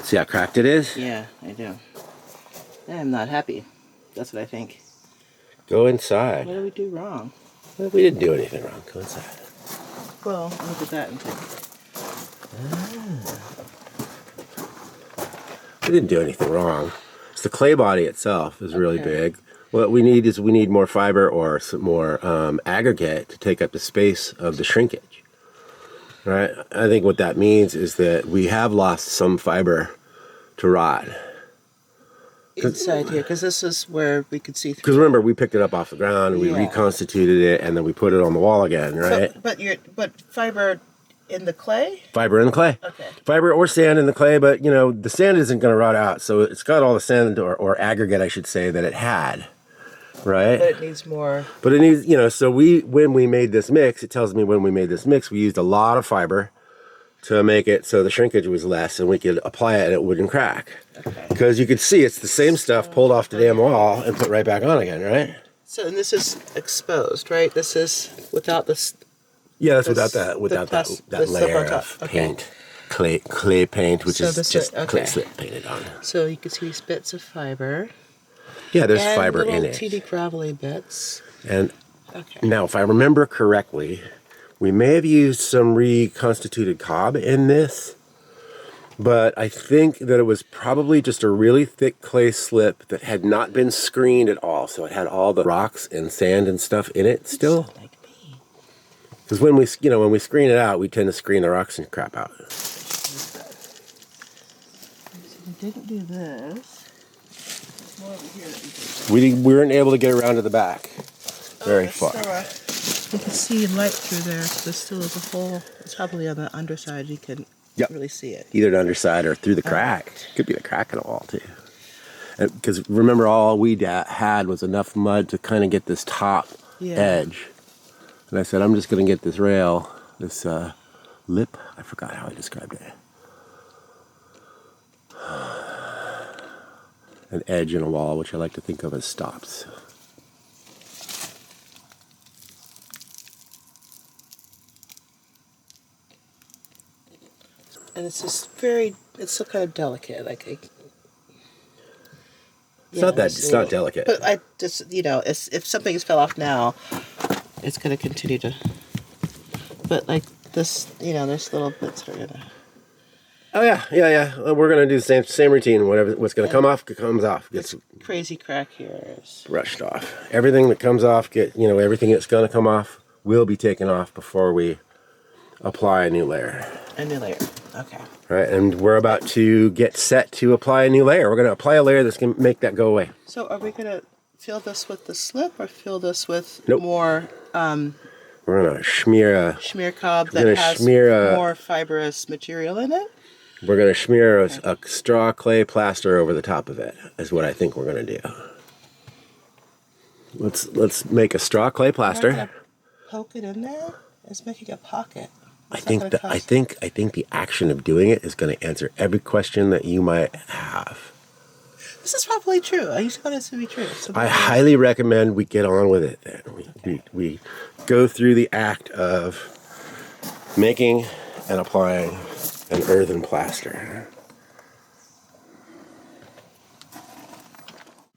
See how cracked it is? Yeah, I do. I'm not happy. That's what I think. Go inside. What did we do wrong? Well, we didn't do anything wrong. Go inside. Well, look at that and think. We didn't do anything wrong. It's the clay body itself is really big. What we need more fiber or some more aggregate to take up the space of the shrinkage. Right? I think what that means is that we have lost some fiber to rot. Inside here, because this is where we could see through. Because remember, we picked it up off the ground, and we reconstituted it, and then we put it on the wall again, right? So, but fiber in the clay? Fiber in the clay. Okay. Fiber or sand in the clay, but you know the sand isn't going to rot out, so it's got all the sand or aggregate, I should say, that it had, right? But it needs more. But it needs, you know, so when we made this mix, it tells me when we made this mix, we used a lot of fiber to make it so the shrinkage was less, and we could apply it and it wouldn't crack. Okay. Because you could see it's the same stuff pulled off the damn wall and put right back on again, right? So, and this is exposed, right? This is without this. Yeah, that's without that layer of paint, clay paint, which is just clay slip painted on. So you can see these bits of fiber. Yeah, there's fiber in little it. teeny gravelly bits. And now, if I remember correctly, we may have used some reconstituted cob in this, but I think that it was probably just a really thick clay slip that had not been screened at all. So it had all the rocks and sand and stuff in it still. Because when we screen it out, we tend to screen the rocks and crap out. We didn't do this. There's more over here that we did. We weren't able to get around to the back very far. You can see light through there, so there still is a hole. It's probably on the underside. You can really see it. Either the underside or through the crack. Could be the crack in the wall too. Because remember, all we had was enough mud to kind of get this top edge. And I said, I'm just going to get this rail, this lip. I forgot how I described it. An edge in a wall, which I like to think of as stops. And it's just it's still kind of delicate. It's not delicate. But I just, if something fell off now, it's going to continue to. But like this, there's little bits that are going to. Oh yeah. We're going to do the same routine. What's going to come off, comes off. This crazy crack here is brushed off. Everything that comes off, everything that's going to come off will be taken off before we apply a new layer. A new layer. Okay. Right, and we're about to get set to apply a new layer. We're going to apply a layer that's going to make that go away. So are we going to fill this with the slip or fill this with more... we're going to smear cob that has more fibrous material in it? We're going to smear a straw clay plaster over the top of it, is what I think we're going to do. Let's make a straw clay plaster. Poke it in there? It's making a pocket. I think the action of doing it is going to answer every question that you might have. This is probably true. I used to want it to be true. I highly recommend we get on with it. Then we go through the act of making and applying an earthen plaster.